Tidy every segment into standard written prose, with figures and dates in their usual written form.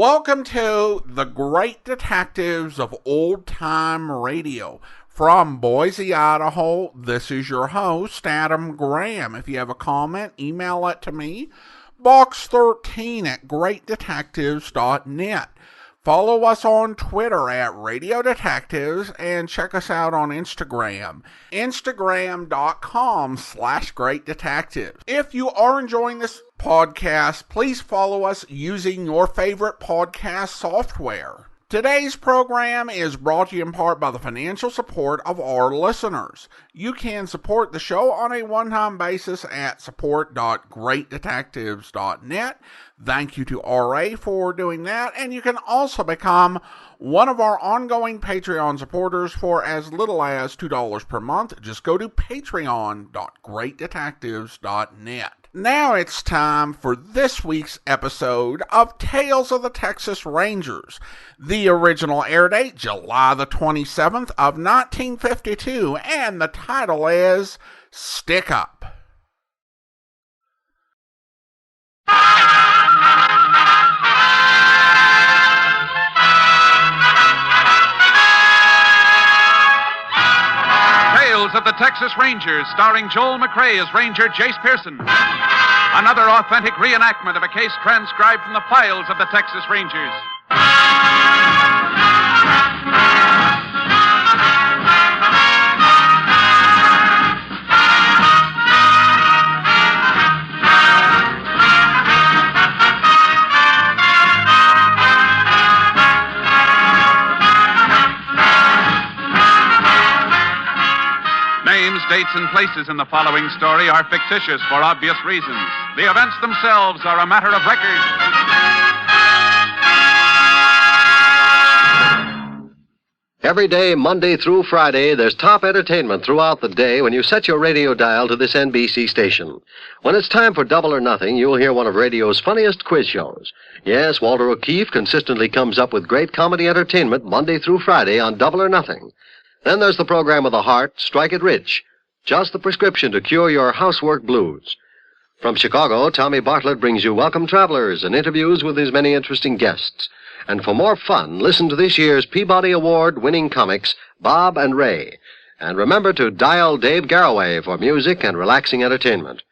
Welcome to the Great Detectives of Old Time Radio. From Boise, Idaho, this is your host, Adam Graham. If you have a comment, email it to me, box13@greatdetectives.net. Follow us on Twitter at Radio Detectives and check us out on Instagram, instagram.com/Great Detectives. If you are enjoying this podcast, please follow us using your favorite podcast software. Today's program is brought to you in part by the financial support of our listeners. You can support the show on a one-time basis at support.greatdetectives.net. Thank you to RA for doing that, and you can also become one of our ongoing Patreon supporters for as little as $2 per month. Just go to patreon.greatdetectives.net. Now it's time for this week's episode of Tales of the Texas Rangers. The original air date, July the 27th of 1952, and the title is Stick Up. Tales of the Texas Rangers, starring Joel McCrea as Ranger Jace Pearson. Another authentic reenactment of a case transcribed from the files of the Texas Rangers. Names, dates, and places in the following story are fictitious for obvious reasons. The events themselves are a matter of record. Every day, Monday through Friday, there's top entertainment throughout the day when you set your radio dial to this NBC station. When it's time for Double or Nothing, you'll hear one of radio's funniest quiz shows. Yes, Walter O'Keefe consistently comes up with great comedy entertainment Monday through Friday on Double or Nothing. Then there's the program of the heart, Strike It Rich. Just the prescription to cure your housework blues. From Chicago, Tommy Bartlett brings you Welcome Travelers and interviews with his many interesting guests. And for more fun, listen to this year's Peabody Award-winning comics, Bob and Ray. And remember to dial Dave Garroway for music and relaxing entertainment.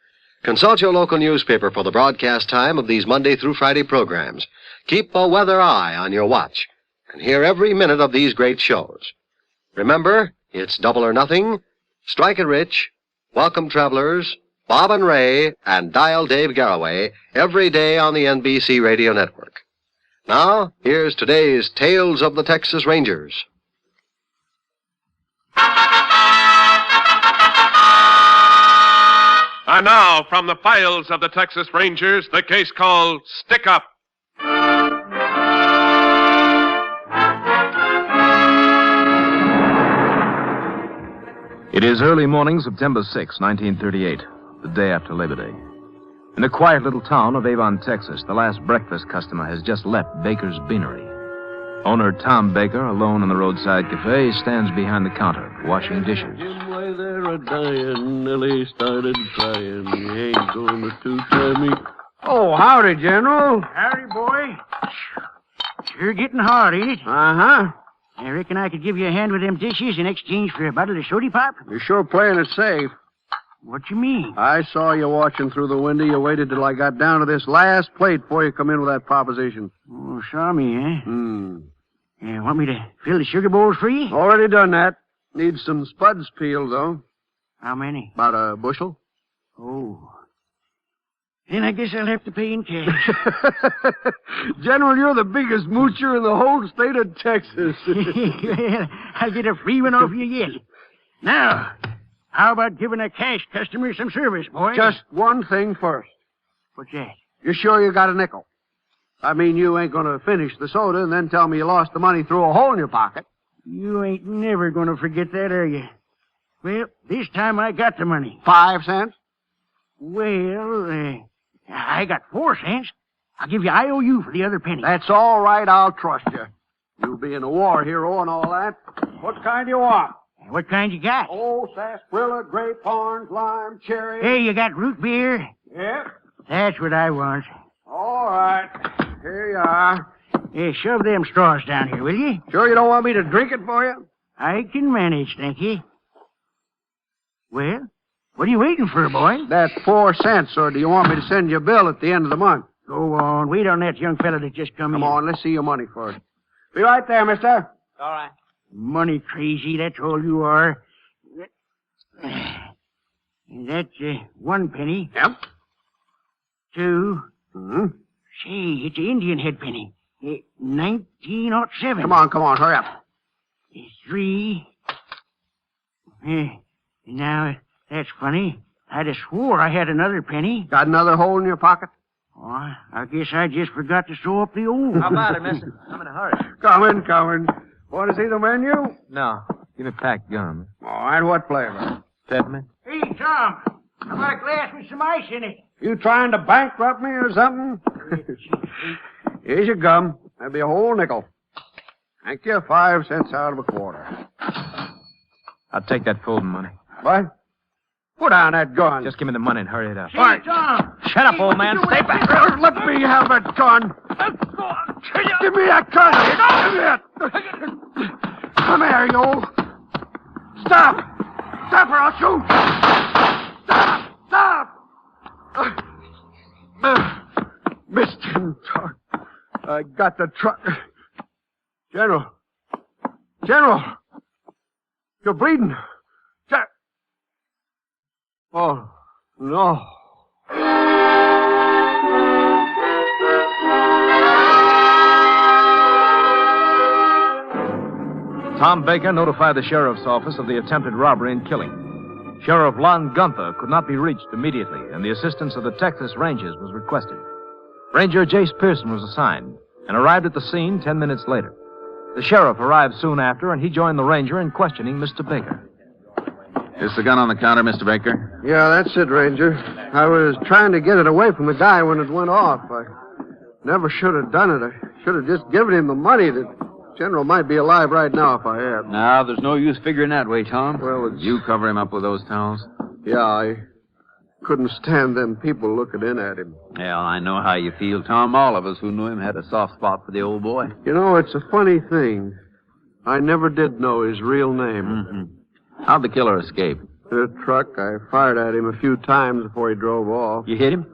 Consult your local newspaper for the broadcast time of these Monday through Friday programs. Keep a weather eye on your watch and hear every minute of these great shows. Remember, it's Double or Nothing, Strike It Rich, Welcome Travelers, Bob and Ray, and Dial Dave Garroway every day on the NBC Radio Network. Now, here's today's Tales of the Texas Rangers. And now, from the files of the Texas Rangers, the case called Stick Up. It is early morning, September 6, 1938, the day after Labor Day. In the quiet little town of Avon, Texas, the last breakfast customer has just left Baker's Beanery. Owner Tom Baker, alone in the roadside cafe, stands behind the counter, washing dishes. Jim, why they're a-dying, Nellie started crying. You ain't going to try me. Oh, howdy, General. Howdy, boy. Sure getting hard, ain't it? Uh-huh. I reckon I could give you a hand with them dishes in exchange for a bottle of soda pop. You're sure playing it safe. What you mean? I saw you watching through the window. You waited till I got down to this last plate before you come in with that proposition. Oh, saw me, eh? Hmm. Want me to fill the sugar bowls for you? Already done that. Need some spuds peeled, though. How many? About a bushel. Oh. Then I guess I'll have to pay in cash. General, you're the biggest moocher in the whole state of Texas. Well, I'll get a free one off you yet. Now, how about giving a cash customer some service, boy? Just one thing first. What's that? You sure you got a nickel? I mean, you ain't going to finish the soda and then tell me you lost the money through a hole in your pocket. You ain't never going to forget that, are you? Well, this time I got the money. 5 cents? Well, I got 4 cents. I'll give you IOU for the other penny. That's all right. I'll trust you. You being a war hero and all that. What kind do you want? What kind you got? Oh, sarsaparilla, grape, orange, lime, cherry. Hey, you got root beer? Yep. That's what I want. All right. Here you are. Hey, shove them straws down here, will you? Sure you don't want me to drink it for you? I can manage, thank you. Well, what are you waiting for, boy? That's 4 cents, or do you want me to send you a bill at the end of the month? Go on. Wait on that young fella that just come in. Come on, let's see your money first. Be right there, mister. All right. Money crazy, that's all you are. That's 1 penny. Yep. 2. Mm-hmm. Say, it's an Indian head penny. 1907. Come on, hurry up. 3. Now, that's funny. I'd have swore I had another penny. Got another hole in your pocket? Oh, I guess I just forgot to sew up the old. How about it, mister? I'm in a hurry. Coming. Want to see the menu? No. Give me packed gum. All right, what flavor? Peppermint? Hey, Tom. How about a glass with some ice in it? You trying to bankrupt me or something? Here's your gum. That'd be a whole nickel. Thank you. 5 cents out of a quarter. I'll take that folding money. What? Put down that gun. Just give me the money and hurry it up. Hey, Tom. Shut up, old man. Stay back. Let me have that gun. Give me that gun. Give me it. Come here, you. Stop. Stop or I'll shoot. Stop. Missed him. I got the truck. General. You're bleeding. Oh, no. Tom Baker notified the sheriff's office of the attempted robbery and killing. Sheriff Lon Gunther could not be reached immediately, and the assistance of the Texas Rangers was requested. Ranger Jace Pearson was assigned and arrived at the scene 10 minutes later. The sheriff arrived soon after, and he joined the ranger in questioning Mr. Baker. Is the gun on the counter, Mr. Baker? Yeah, that's it, Ranger. I was trying to get it away from the guy when it went off. I never should have done it. I should have just given him the money. The General might be alive right now if I had. No, there's no use figuring that way, Tom. Well, Did you cover him up with those towels? yeah, I couldn't stand them people looking in at him. Well, I know how you feel, Tom. All of us who knew him had a soft spot for the old boy. You know, it's a funny thing. I never did know his real name. Mm-hmm. How'd the killer escape? The truck, I fired at him a few times before he drove off. You hit him?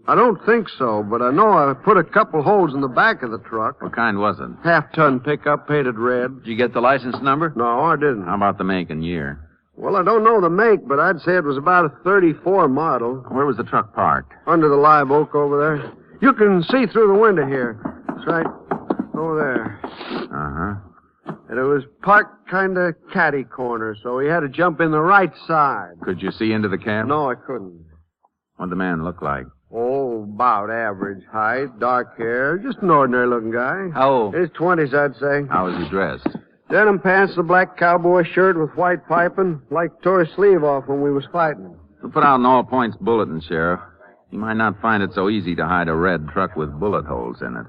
I don't think so, but I know I put a couple holes in the back of the truck. What kind was it? Half-ton pickup painted red. Did you get the license number? No, I didn't. How about the make and year? Well, I don't know the make, but I'd say it was about a 34 model. Where was the truck parked? Under the live oak over there. You can see through the window here. It's right over there. Uh-huh. And it was parked kind of catty corner, so he had to jump in the right side. Could you see into the cab? No, I couldn't. What'd the man look like? Oh, about average height, dark hair, just an ordinary-looking guy. How old? His 20s, I'd say. How was he dressed? Denim pants, a black cowboy shirt with white piping, like tore his sleeve off when we was fighting. We'll put out an all-points bulletin, Sheriff. You might not find it so easy to hide a red truck with bullet holes in it.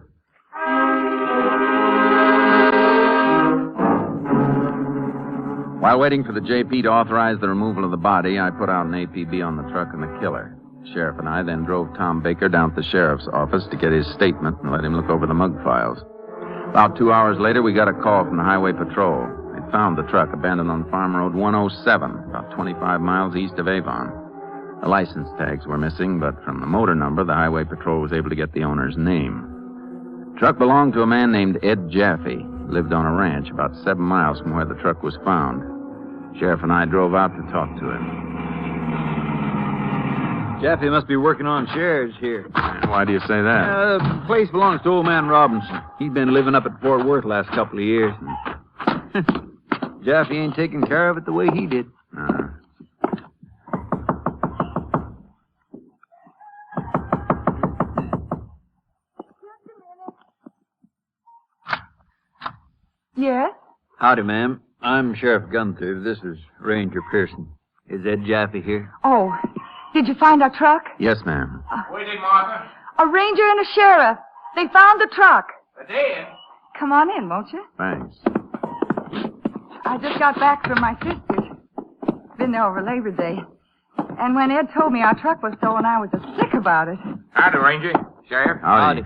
While waiting for the JP to authorize the removal of the body, I put out an APB on the truck and the killer. The sheriff and I then drove Tom Baker down to the sheriff's office to get his statement and let him look over the mug files. About 2 hours later, we got a call from the highway patrol. They found the truck abandoned on Farm Road 107, about 25 miles east of Avon. The license tags were missing, but from the motor number, the highway patrol was able to get the owner's name. The truck belonged to a man named Ed Jaffe, who lived on a ranch about 7 miles from where the truck was found. Sheriff and I drove out to talk to him. Jaffe must be working on shares here. Why do you say that? The place belongs to old man Robinson. He's been living up at Fort Worth last couple of years. Jaffe ain't taking care of it the way he did. Yes? Howdy, ma'am. I'm Sheriff Gunther. This is Ranger Pearson. Is Ed Jaffe here? Oh, did you find our truck? Yes, ma'am. Waiting, Martha. A ranger and a sheriff. They found the truck. The dead. Come on in, won't you? Thanks. I just got back from my sister's. Been there over Labor Day. And when Ed told me our truck was stolen, I was just sick about it. Howdy, Ranger. Sheriff. Howdy.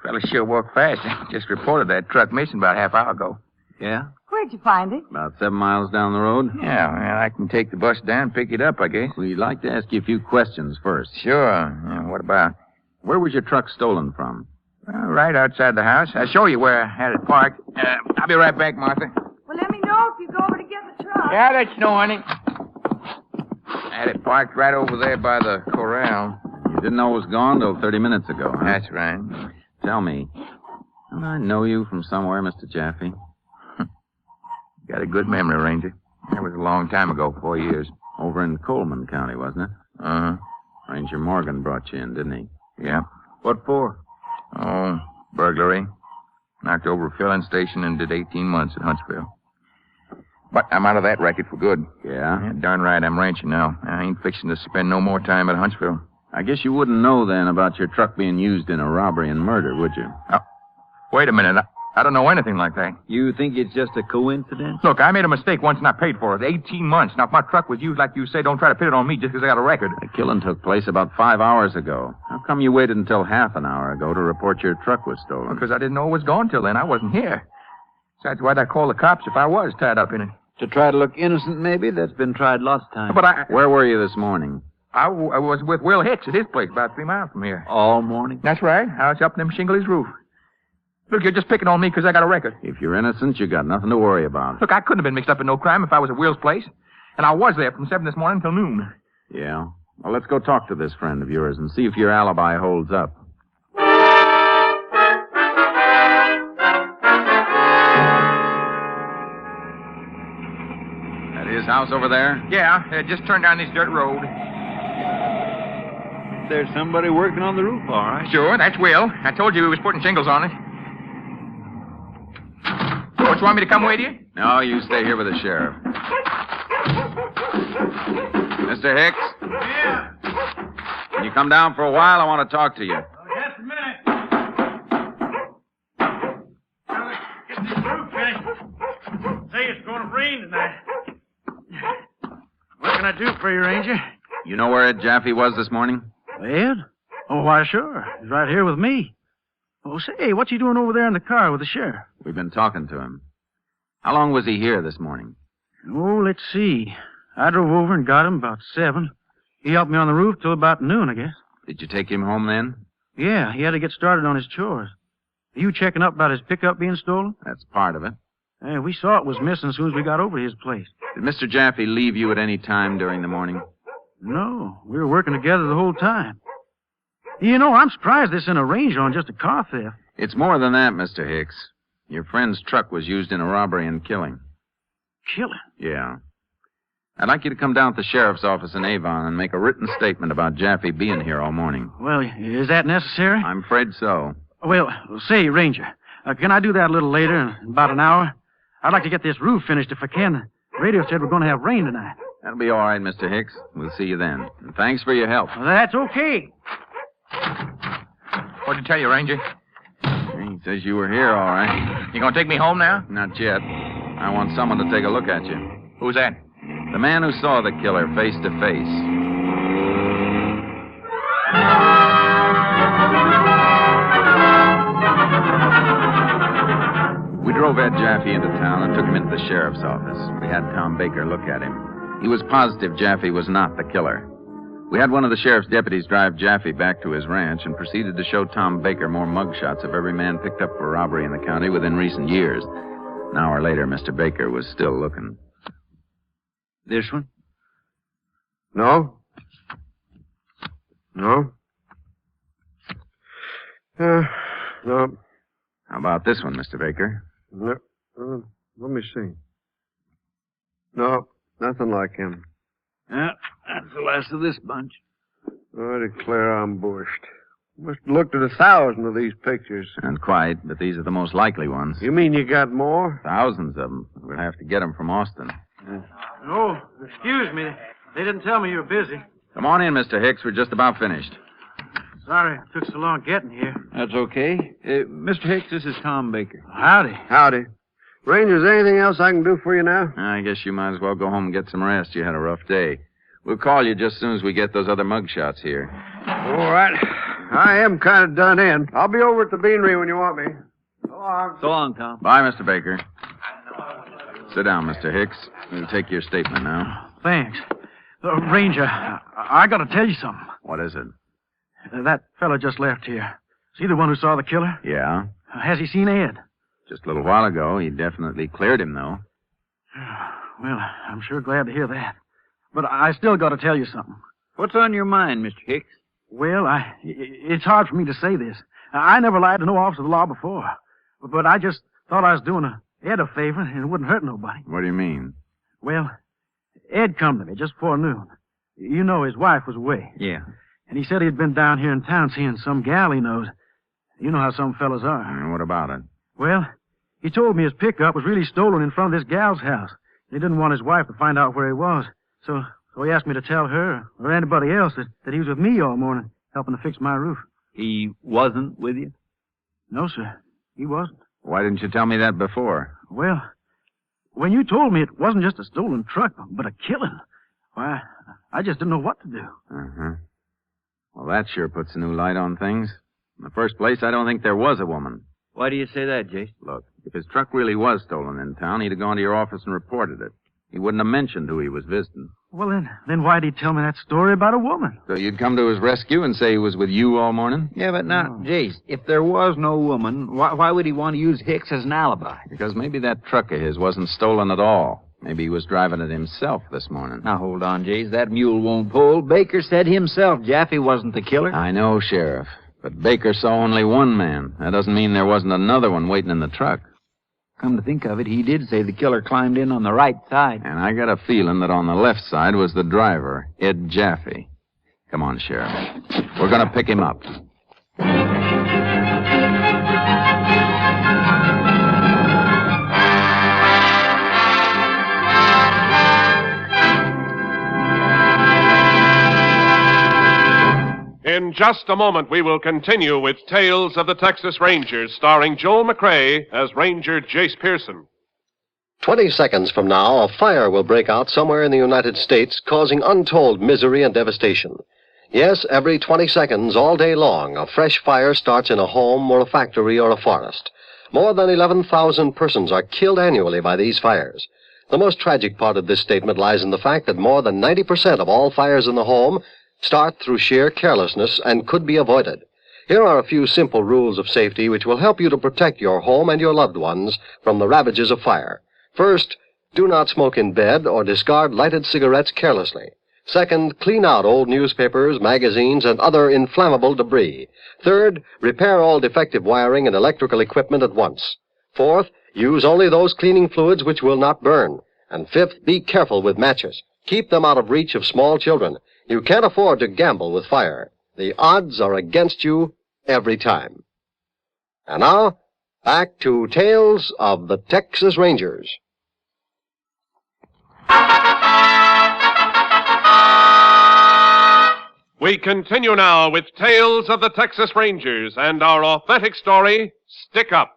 Fella sure walked fast. Just reported that truck missing about a half hour ago. Yeah? Where'd you find it? About 7 miles down the road. Yeah, well, I can take the bus down and pick it up, I guess. We'd like to ask you a few questions first. Sure. Yeah, what about? Where was your truck stolen from? Right outside the house. I'll show you where I had it parked. I'll be right back, Martha. Well, let me know if you go over to get the truck. Yeah, that's no, honey. I had it parked right over there by the corral. You didn't know it was gone till 30 minutes ago, huh? That's right. Tell me, don't I know you from somewhere, Mr. Jaffe? Got a good memory, Ranger. That was a long time ago, 4 years. Over in Coleman County, wasn't it? Uh-huh. Ranger Morgan brought you in, didn't he? Yeah. What for? Oh, burglary. Knocked over a filling station and did 18 months at Huntsville. But I'm out of that racket for good. Yeah? Darn right, I'm ranching now. I ain't fixing to spend no more time at Huntsville. I guess you wouldn't know then about your truck being used in a robbery and murder, would you? Oh, wait a minute. I don't know anything like that. You think it's just a coincidence? Look, I made a mistake once and I paid for it. 18 months. Now, if my truck was used like you say, don't try to pin it on me just because I got a record. The killing took place about 5 hours ago. How come you waited until half an hour ago to report your truck was stolen? Because I didn't know it was gone till then. I wasn't here. Besides, why'd I call the cops if I was tied up in it? To try to look innocent, maybe? That's been tried lots of times. But Where were you this morning? I was with Will Hicks at his place about 3 miles from here. All morning? That's right. I was up in them shingles roof. Look, you're just picking on me because I got a record. If you're innocent, you got nothing to worry about. Look, I couldn't have been mixed up in no crime if I was at Will's place. And I was there from 7 this morning till noon. Yeah? Well, let's go talk to this friend of yours and see if your alibi holds up. At his house over there? Yeah, just turn down this dirt road. There's somebody working on the roof, all right. Sure, that's Will. I told you he was putting shingles on it. Don't you want me to come with you? No, you stay here with the sheriff. Mr. Hicks? Yeah. Can you come down for a while? I want to talk to you. Just a minute. Gotta get this roof finished. Say it's going to rain tonight. What can I do for you, Ranger? You know where Ed Jaffe was this morning? Ed? Oh, why, sure. He's right here with me. Oh, say, what's he doing over there in the car with the sheriff? We've been talking to him. How long was he here this morning? Oh, let's see. I drove over and got him about 7. He helped me on the roof till about noon, I guess. Did you take him home then? Yeah, he had to get started on his chores. Are you checking up about his pickup being stolen? That's part of it. Hey, we saw it was missing as soon as we got over to his place. Did Mr. Jaffe leave you at any time during the morning? No, we were working together the whole time. You know, I'm surprised this in a range on just a car theft. It's more than that, Mr. Hicks. Your friend's truck was used in a robbery and killing. Killing? Yeah. I'd like you to come down to the sheriff's office in Avon and make a written statement about Jaffe being here all morning. Well, is that necessary? I'm afraid so. Well, say, Ranger, can I do that a little later, in about an hour? I'd like to get this roof finished if I can. The radio said we're going to have rain tonight. That'll be all right, Mr. Hicks. We'll see you then. And thanks for your help. Well, that's okay. What'd he tell you, Ranger? He says you were here, all right. You gonna take me home now? Not yet. I want someone to take a look at you. Who's that? The man who saw the killer face to face. We drove Ed Jaffe into town and took him into the sheriff's office. We had Tom Baker look at him. He was positive Jaffe was not the killer. We had one of the sheriff's deputies drive Jaffe back to his ranch and proceeded to show Tom Baker more mugshots of every man picked up for robbery in the county within recent years. An hour later, Mr. Baker was still looking. This one? No. No. No. How about this one, Mr. Baker? No. Let me see. No, nothing like him. Yeah, that's the last of this bunch. I declare I'm bushed. Must have looked at 1,000 of these pictures. Not quite, but these are the most likely ones. You mean you got more? Thousands of them. We'll have to get them from Austin. Oh, excuse me. They didn't tell me you were busy. Come on in, Mr. Hicks. We're just about finished. Sorry it took so long getting here. That's okay. Mr. Hicks, this is Tom Baker. Howdy. Howdy. Ranger, is there anything else I can do for you now? I guess you might as well go home and get some rest. You had a rough day. We'll call you just as soon as we get those other mugshots here. All right. I am kind of done in. I'll be over at the beanery when you want me. So long. So long, Tom. Bye, Mr. Baker. Sit down, Mr. Hicks. We'll take your statement now. Thanks. Ranger, I got to tell you something. What is it? That fella just left here. Is he the one who saw the killer? Yeah. Has he seen Ed? Just a little while ago. He definitely cleared him, though. Well, I'm sure glad to hear that. But I still got to tell you something. What's on your mind, Mr. Hicks? Well, it's hard for me to say this. I never lied to no officer of the law before. But I just thought I was doing Ed a favor and it wouldn't hurt nobody. What do you mean? Well, Ed come to me just before noon. You know his wife was away. Yeah. And he said he'd been down here in town seeing some gal he knows. You know how some fellas are. And what about it? Well, he told me his pickup was really stolen in front of this gal's house. He didn't want his wife to find out where he was. So he asked me to tell her or anybody else that he was with me all morning helping to fix my roof. He wasn't with you? No, sir. He wasn't. Why didn't you tell me that before? Well, when you told me it wasn't just a stolen truck, but a killing, why, I just didn't know what to do. Uh-huh. Well, that sure puts a new light on things. In the first place, I don't think there was a woman. Why do you say that, Jace? Look, if his truck really was stolen in town, he'd have gone to your office and reported it. He wouldn't have mentioned who he was visiting. Well, then why'd he tell me that story about a woman? So you'd come to his rescue and say he was with you all morning? Yeah, but now, Jace, if there was no woman, why would he want to use Hicks as an alibi? Because maybe that truck of his wasn't stolen at all. Maybe he was driving it himself this morning. Now, hold on, Jace. That mule won't pull. Baker said himself Jaffe wasn't the killer. I know, Sheriff. But Baker saw only one man. That doesn't mean there wasn't another one waiting in the truck. Come to think of it, he did say the killer climbed in on the right side. And I got a feeling that on the left side was the driver, Ed Jaffe. Come on, Sheriff. We're going to pick him up. In just a moment, we will continue with Tales of the Texas Rangers, starring Joel McCrea as Ranger Jace Pearson. 20 seconds from now, a fire will break out somewhere in the United States, causing untold misery and devastation. Yes, every 20 seconds, all day long, a fresh fire starts in a home or a factory or a forest. More than 11,000 persons are killed annually by these fires. The most tragic part of this statement lies in the fact that more than 90% of all fires in the home start through sheer carelessness and could be avoided. Here are a few simple rules of safety which will help you to protect your home and your loved ones from the ravages of fire. First, do not smoke in bed or discard lighted cigarettes carelessly. Second, clean out old newspapers, magazines, and other inflammable debris. Third, repair all defective wiring and electrical equipment at once. Fourth, use only those cleaning fluids which will not burn. And fifth, be careful with matches. Keep them out of reach of small children. You can't afford to gamble with fire. The odds are against you every time. And now, back to Tales of the Texas Rangers. We continue now with Tales of the Texas Rangers and our authentic story, Stick Up.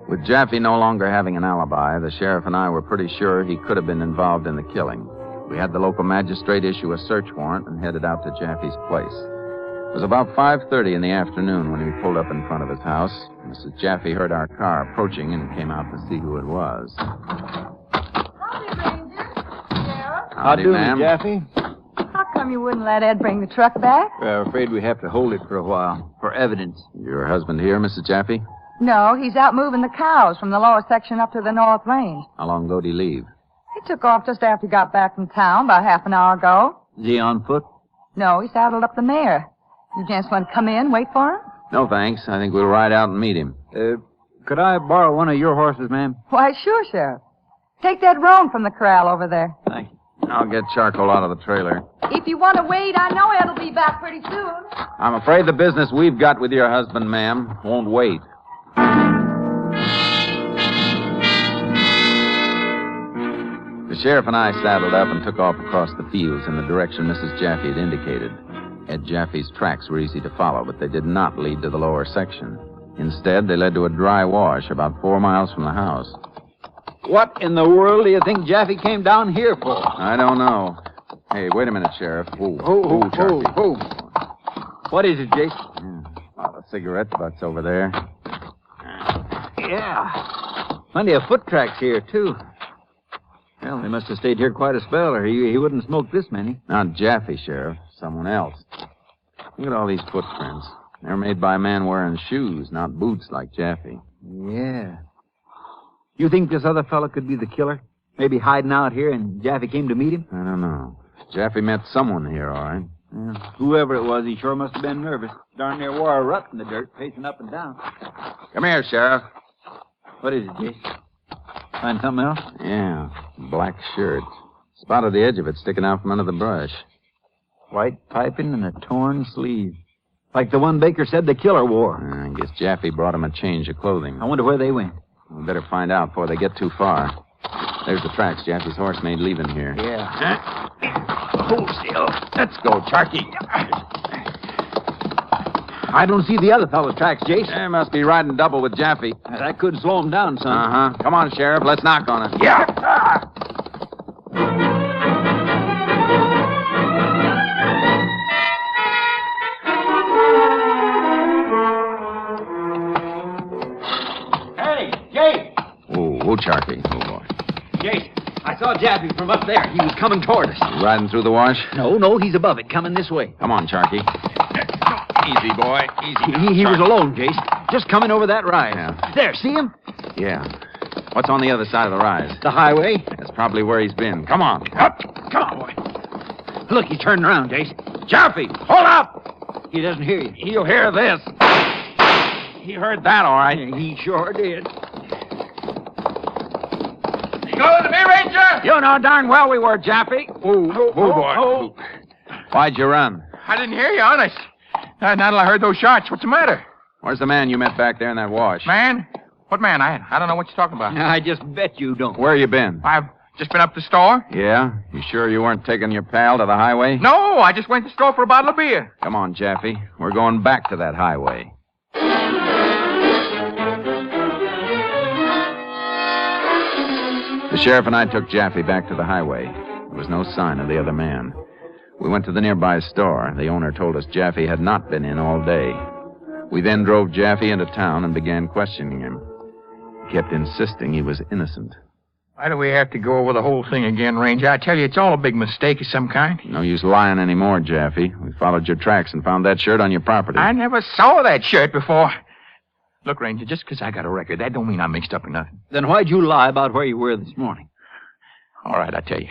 With Jaffe no longer having an alibi, the sheriff and I were pretty sure he could have been involved in the killing. We had the local magistrate issue a search warrant and headed out to Jaffe's place. It was about 5:30 in the afternoon when we pulled up in front of his house. Mrs. Jaffe heard our car approaching and came out to see who it was. Howdy, Ranger. Sheriff. Howdy, ma'am. Jaffe? How come you wouldn't let Ed bring the truck back? We're afraid we have to hold it for a while, for evidence. Your husband here, Mrs. Jaffe? No, he's out moving the cows from the lower section up to the north range. How long ago did he leave? He took off just after he got back from town, about half an hour ago. Is he on foot? No, he saddled up the mare. You gents want to come in, wait for him? No, thanks. I think we'll ride out and meet him. Could I borrow one of your horses, ma'am? Why, sure, Sheriff. Take that roan from the corral over there. Thank you. I'll get charcoal out of the trailer. If you want to wait, I know Ed'll be back pretty soon. I'm afraid the business we've got with your husband, ma'am, won't wait. The sheriff and I saddled up and took off across the fields in the direction Mrs. Jaffe had indicated. Ed Jaffe's tracks were easy to follow, but they did not lead to the lower section. Instead, they led to a dry wash about 4 miles from the house. What in the world do you think Jaffe came down here for? I don't know. Hey, wait a minute, Sheriff. Oh. What is it, Jace? A lot of cigarette butts over there. Yeah. Plenty of foot tracks here, too. Well, they must have stayed here quite a spell, or he wouldn't smoke this many. Not Jaffe, Sheriff. Someone else. Look at all these footprints. They're made by a man wearing shoes, not boots like Jaffe. Yeah. You think this other fellow could be the killer? Maybe hiding out here and Jaffe came to meet him? I don't know. Jaffe met someone here, all right. Yeah. Whoever it was, he sure must have been nervous. Darn near wore a rut in the dirt, pacing up and down. Come here, Sheriff. What is it, Jace? Find something else? Yeah, black shirt. Spotted the edge of it sticking out from under the brush. White piping and a torn sleeve. Like the one Baker said the killer wore. I guess Jaffe brought him a change of clothing. I wonder where they went. We better find out before they get too far. There's the tracks Jaffe's horse made leaving here. Yeah. Hold still. Let's go, Charky. I don't see the other fellow's tracks, Jace. They must be riding double with Jaffe. That could slow him down, son. Uh-huh. Come on, Sheriff. Let's knock on it. Yeah. Hey, Jace! Oh, Charky. Oh, boy. Jace, I saw Jaffe from up there. He was coming toward us. You riding through the wash? No, he's above it, coming this way. Come on, Charky. Easy, boy. Easy. He was alone, Jace. Just coming over that rise. Yeah. There, see him? Yeah. What's on the other side of the rise? The highway. That's probably where he's been. Come on. Up. Come on, boy. Look, he's turning around, Jace. Jaffe, hold up. He doesn't hear you. He'll hear this. He heard that, all right. He sure did. You go to me, Ranger? You know darn well we were, Jaffe. Oh, boy. Why'd you run? I didn't hear you, honest. Not until I heard those shots. What's the matter? Where's the man you met back there in that wash? Man? What man? I don't know what you're talking about. I just bet you don't. Where you been? I've just been up to the store. Yeah? You sure you weren't taking your pal to the highway? No, I just went to the store for a bottle of beer. Come on, Jaffe. We're going back to that highway. The sheriff and I took Jaffe back to the highway. There was no sign of the other man. We went to the nearby store. The owner told us Jaffe had not been in all day. We then drove Jaffe into town and began questioning him. He kept insisting he was innocent. Why do we have to go over the whole thing again, Ranger? I tell you, it's all a big mistake of some kind. No use lying anymore, Jaffe. We followed your tracks and found that shirt on your property. I never saw that shirt before. Look, Ranger, just because I got a record, that don't mean I'm mixed up in nothing. Then why'd you lie about where you were this morning? All right, I tell you.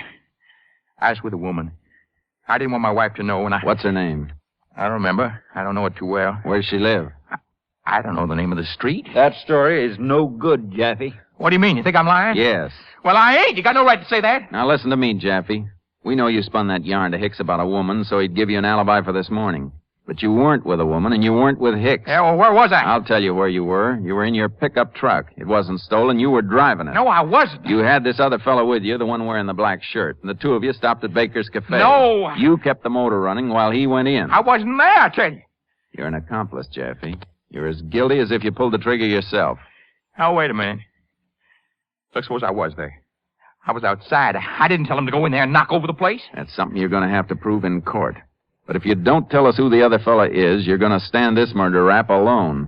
I was with a woman. I didn't want my wife to know when I... What's her name? I don't remember. I don't know it too well. Where does she live? I don't know the name of the street. That story is no good, Jaffe. What do you mean? You think I'm lying? Yes. Well, I ain't. You got no right to say that. Now listen to me, Jaffe. We know you spun that yarn to Hicks about a woman, so he'd give you an alibi for this morning. But you weren't with a woman, and you weren't with Hicks. Yeah, well, where was I? I'll tell you where you were. You were in your pickup truck. It wasn't stolen. You were driving it. No, I wasn't. You had this other fellow with you, the one wearing the black shirt, and the two of you stopped at Baker's Cafe. No. You kept the motor running while he went in. I wasn't there, I tell you. You're an accomplice, Jaffe. You're as guilty as if you pulled the trigger yourself. Now, wait a minute. Look, suppose I was there. I was outside. I didn't tell him to go in there and knock over the place. That's something you're going to have to prove in court. But if you don't tell us who the other fella is, you're going to stand this murder rap alone.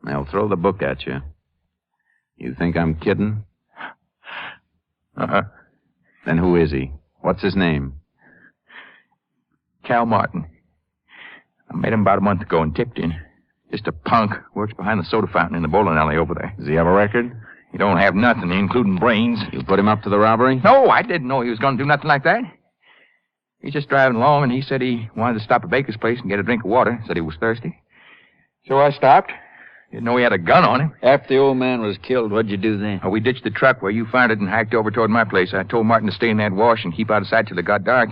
They'll throw the book at you. You think I'm kidding? Uh-huh. Then who is he? What's his name? Cal Martin. I met him about a month ago in Tipton. Just a punk. Works behind the soda fountain in the bowling alley over there. Does he have a record? He don't have nothing, including brains. You put him up to the robbery? No, I didn't know he was going to do nothing like that. He's just driving along, and he said he wanted to stop at Baker's place and get a drink of water. Said he was thirsty. So I stopped. Didn't know he had a gun on him. After the old man was killed, what'd you do then? Oh, we ditched the truck where you found it and hiked over toward my place. I told Martin to stay in that wash and keep out of sight till it got dark.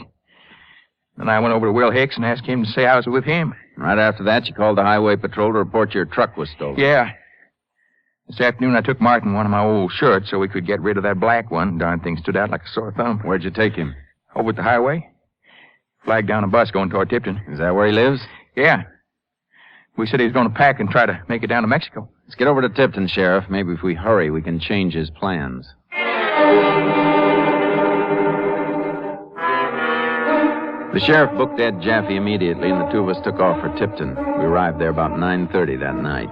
Then I went over to Will Hicks and asked him to say I was with him. Right after that, you called the highway patrol to report your truck was stolen. Yeah. This afternoon, I took Martin one of my old shirts so we could get rid of that black one. Darn thing stood out like a sore thumb. Where'd you take him? Over at the highway. Flagged down a bus going toward Tipton. Is that where he lives? Yeah. We said he was going to pack and try to make it down to Mexico. Let's get over to Tipton, Sheriff. Maybe if we hurry, we can change his plans. The sheriff booked Ed Jaffe immediately, and the two of us took off for Tipton. We arrived there about 9:30 that night.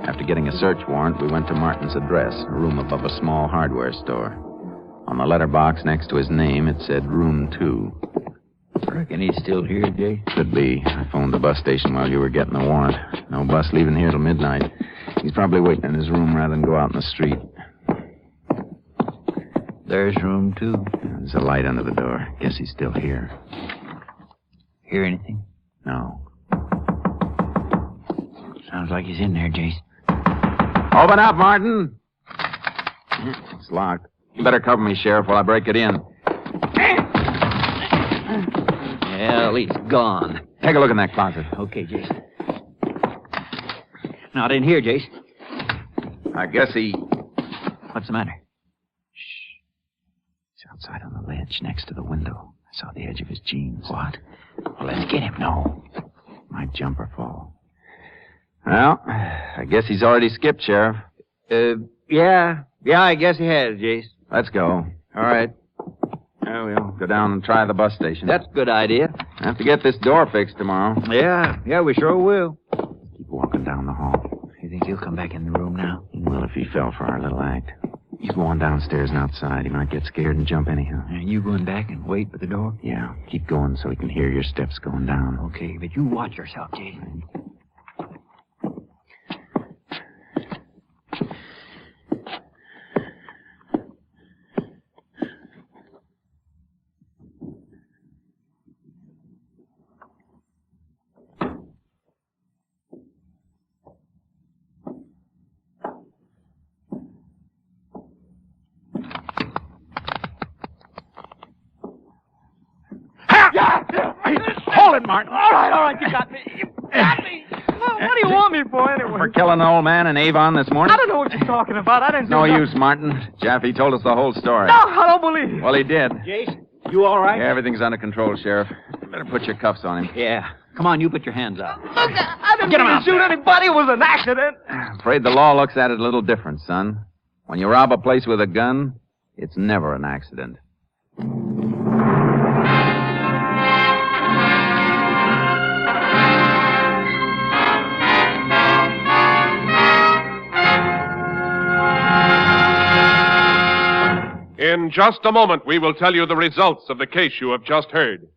After getting a search warrant, we went to Martin's address, a room above a small hardware store. On the letterbox next to his name, it said Room 2. Reckon he's still here, Jay? Could be. I phoned the bus station while you were getting the warrant. No bus leaving here till midnight. He's probably waiting in his room rather than go out in the street. There's Room 2. There's a light under the door. Guess he's still here. Hear anything? No. Sounds like he's in there, Jace. Open up, Martin. It's locked. You better cover me, Sheriff, while I break it in. Well, he's gone. Take a look in that closet. Okay, Jace. Not in here, Jace. I guess he... What's the matter? He's outside on the ledge next to the window. I saw the edge of his jeans. What? Well, let's get him. No. Might jump or fall. Well, I guess he's already skipped, Sheriff. Yeah, I guess he has, Jace. Let's go. All right. We'll go down and try the bus station. That's a good idea. I have to get this door fixed tomorrow. Yeah, we sure will. Keep walking down the hall. You think he'll come back in the room now? He will if he fell for our little act. You go on downstairs and outside. He might get scared and jump anyhow. And you going back and wait by the door? Yeah, keep going so he can hear your steps going down. Okay, but you watch yourself, Jason. Hold it, Martin. All right, you got me. You got me. Well, what do you want me for, anyway? For killing the old man in Avon this morning? I don't know what you're talking about. I didn't do No nothing. use, Martin. Jaffe told us the whole story. No, I don't believe it. Well, he did. Jace, you all right? Yeah, everything's under control, Sheriff. You better put your cuffs on him. Yeah. Come on, you put your hands out. Look, I didn't Get him mean out to shoot there. anybody. It was an accident. I'm afraid the law looks at it a little different, son. When you rob a place with a gun, it's never an accident. In just a moment, we will tell you the results of the case you have just heard.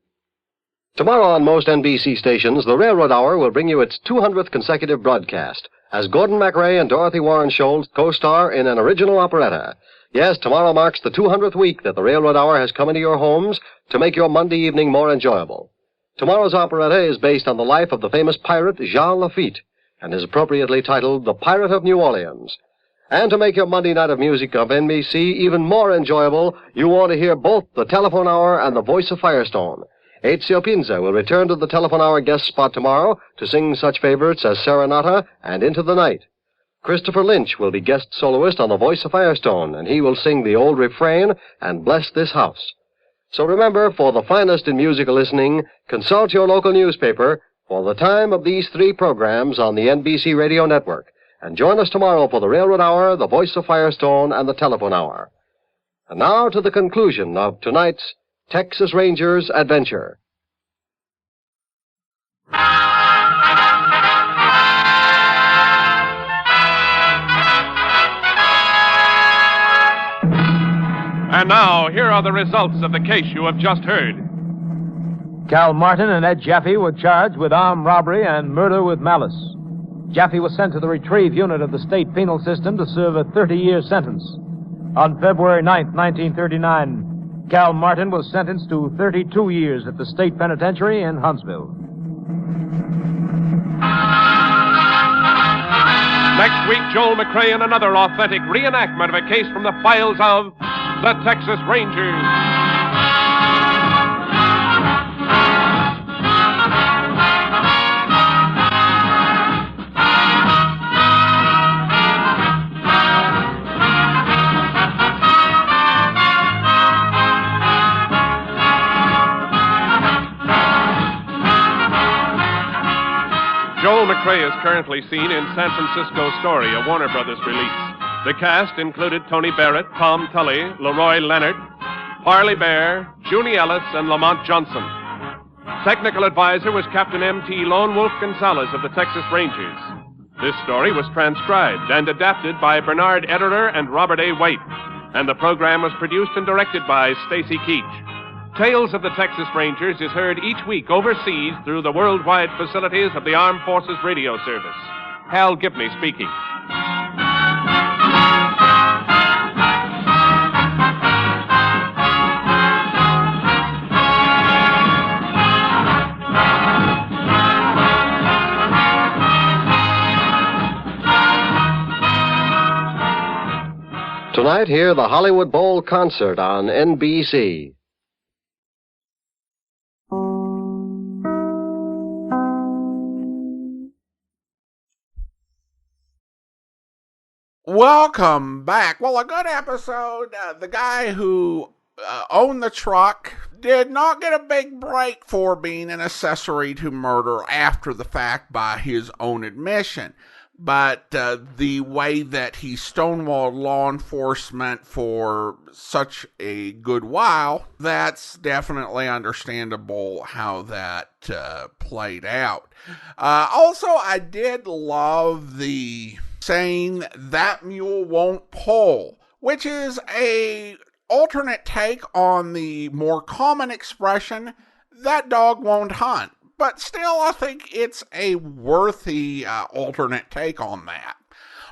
Tomorrow on most NBC stations, the Railroad Hour will bring you its 200th consecutive broadcast as Gordon McCrea and Dorothy Warren Scholes co-star in an original operetta. Yes, tomorrow marks the 200th week that the Railroad Hour has come into your homes to make your Monday evening more enjoyable. Tomorrow's operetta is based on the life of the famous pirate Jean Lafitte and is appropriately titled The Pirate of New Orleans. And to make your Monday night of music of NBC even more enjoyable, you want to hear both the Telephone Hour and the Voice of Firestone. Ezio Pinza will return to the Telephone Hour guest spot tomorrow to sing such favorites as Serenata and Into the Night. Christopher Lynch will be guest soloist on the Voice of Firestone, and he will sing the old refrain and Bless This House. So remember, for the finest in musical listening, consult your local newspaper for the time of these three programs on the NBC Radio Network. And join us tomorrow for the Railroad Hour, the Voice of Firestone, and the Telephone Hour. And now to the conclusion of tonight's Texas Rangers Adventure. And now, here are the results of the case you have just heard. Cal Martin and Ed Jaffe were charged with armed robbery and murder with malice. Jaffe was sent to the retrieve unit of the state penal system to serve a 30-year sentence. On February 9th, 1939, Cal Martin was sentenced to 32 years at the state penitentiary in Huntsville. Next week, Joel McCrea in another authentic reenactment of a case from the files of the Texas Rangers. Joel McCrea is currently seen in San Francisco Story, a Warner Brothers release. The cast included Tony Barrett, Tom Tully, Leroy Leonard, Harley Bear, Junie Ellis, and Lamont Johnson. Technical advisor was Captain M.T. Lone Wolf Gonzalez of the Texas Rangers. This story was transcribed and adapted by Bernard Ederer and Robert A. White, and the program was produced and directed by Stacy Keach. Tales of the Texas Rangers is heard each week overseas through the worldwide facilities of the Armed Forces Radio Service. Hal Gibney speaking. Tonight, hear the Hollywood Bowl concert on NBC. Welcome back. Well, a good episode. The guy who owned the truck did not get a big break for being an accessory to murder after the fact by his own admission. But the way that he stonewalled law enforcement for such a good while, that's definitely understandable how that played out. Also, I did love the saying, "That mule won't pull," which is a alternate take on the more common expression, "That dog won't hunt." But still, I think it's a worthy alternate take on that.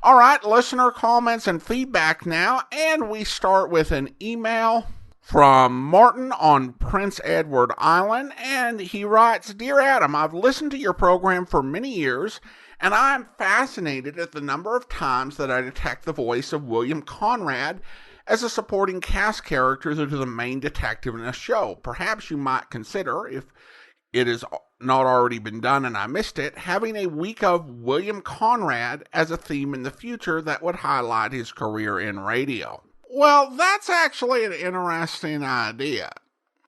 All right, listener comments and feedback now, and we start with an email from Martin on Prince Edward Island, and he writes, "Dear Adam, I've listened to your program for many years, and I'm fascinated at the number of times that I detect the voice of William Conrad as a supporting cast character to the main detective in a show. Perhaps you might consider, if it has not already been done and I missed it, having a week of William Conrad as a theme in the future that would highlight his career in radio." Well, that's actually an interesting idea.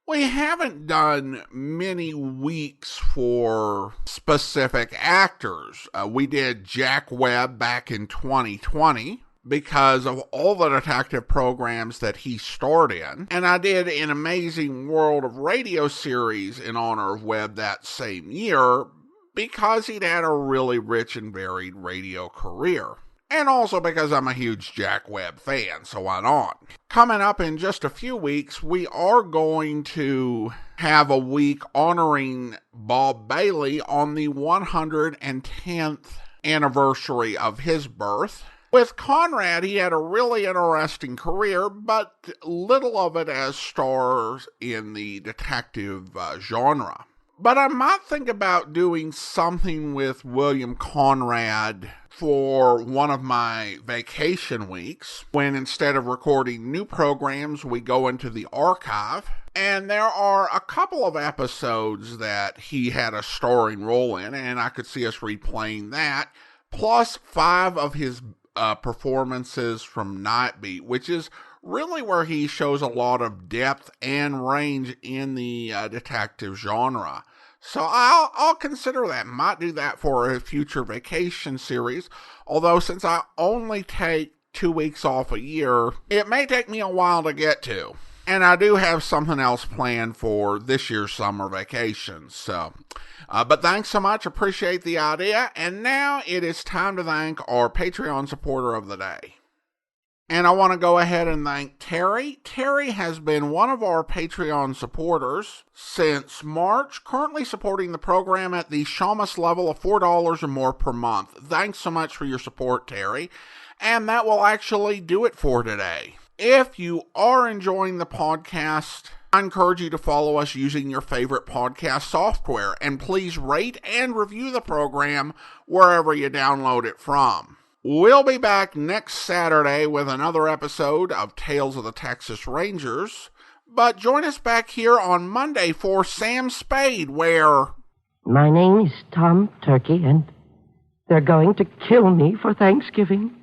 We haven't done many weeks for specific actors. We did Jack Webb back in 2020 because of all the detective programs that he starred in. And I did an Amazing World of Radio series in honor of Webb that same year because he'd had a really rich and varied radio career. And also because I'm a huge Jack Webb fan, so why not? Coming up in just a few weeks, we are going to have a week honoring Bob Bailey on the 110th anniversary of his birth. With Conrad, he had a really interesting career, but little of it as stars in the detective genre. But I might think about doing something with William Conrad for one of my vacation weeks, when instead of recording new programs, we go into the archive. And there are a couple of episodes that he had a starring role in, and I could see us replaying that, plus 5 of his performances from Nightbeat, which is really where he shows a lot of depth and range in the detective genre. So I'll consider that. Might do that for a future vacation series, although since I only take 2 weeks off a year, it may take me a while to get to. And I do have something else planned for this year's summer vacation. So, but thanks so much. Appreciate the idea. And now it is time to thank our Patreon supporter of the day. And I want to go ahead and thank Terry. Terry has been one of our Patreon supporters since March, currently supporting the program at the Shamus level of $4 or more per month. Thanks so much for your support, Terry. And that will actually do it for today. If you are enjoying the podcast, I encourage you to follow us using your favorite podcast software, and please rate and review the program wherever you download it from. We'll be back next Saturday with another episode of Tales of the Texas Rangers, but join us back here on Monday for Sam Spade, where... My name is Tom Turkey, and they're going to kill me for Thanksgiving.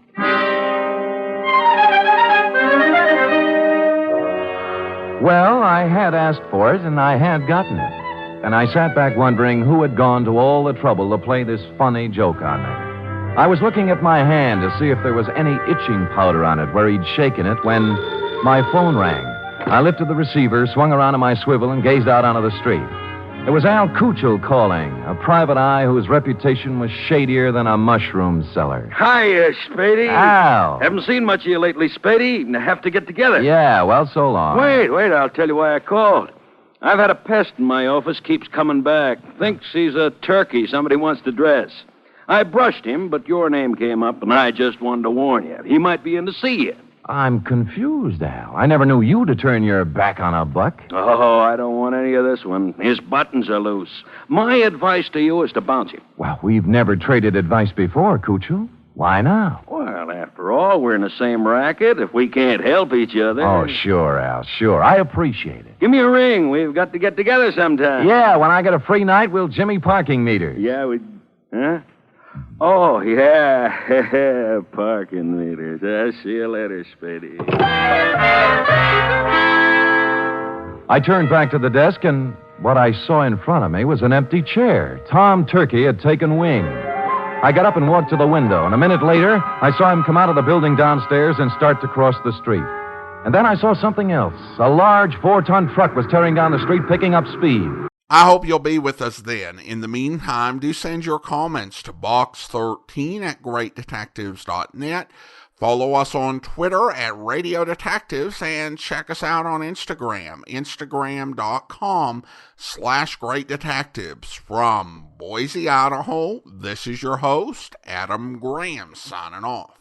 Well, I had asked for it, and I had gotten it. And I sat back wondering who had gone to all the trouble to play this funny joke on me. I was looking at my hand to see if there was any itching powder on it where he'd shaken it when my phone rang. I lifted the receiver, swung around on my swivel, and gazed out onto the street. It was Al Kuchel calling, a private eye whose reputation was shadier than a mushroom cellar. Hiya, Spady. Al. Haven't seen much of you lately, Spady. Have to get together. Yeah, well, so long. Wait, I'll tell you why I called. I've had a pest in my office, keeps coming back. Thinks he's a turkey somebody wants to dress. I brushed him, but your name came up, and I just wanted to warn you. He might be in to see you. I'm confused, Al. I never knew you to turn your back on a buck. Oh, I don't want any of this one. His buttons are loose. My advice to you is to bounce him. Well, we've never traded advice before, Kuchel. Why now? Well, after all, we're in the same racket. If we can't help each other... Oh, sure, Al, sure. I appreciate it. Give me a ring. We've got to get together sometime. Yeah, when I get a free night, we'll Jimmy parking meters. Yeah, we... Huh? Oh, yeah. Parking meters. I'll see you later, Spady. I turned back to the desk, and what I saw in front of me was an empty chair. Tom Turkey had taken wing. I got up and walked to the window, and a minute later, I saw him come out of the building downstairs and start to cross the street. And then I saw something else. A large 4-ton truck was tearing down the street, picking up speed. I hope you'll be with us then. In the meantime, do send your comments to box13@greatdetectives.net. Follow us on Twitter at Radio Detectives and check us out on Instagram, instagram.com/Great Detectives. From Boise, Idaho, this is your host, Adam Graham, signing off.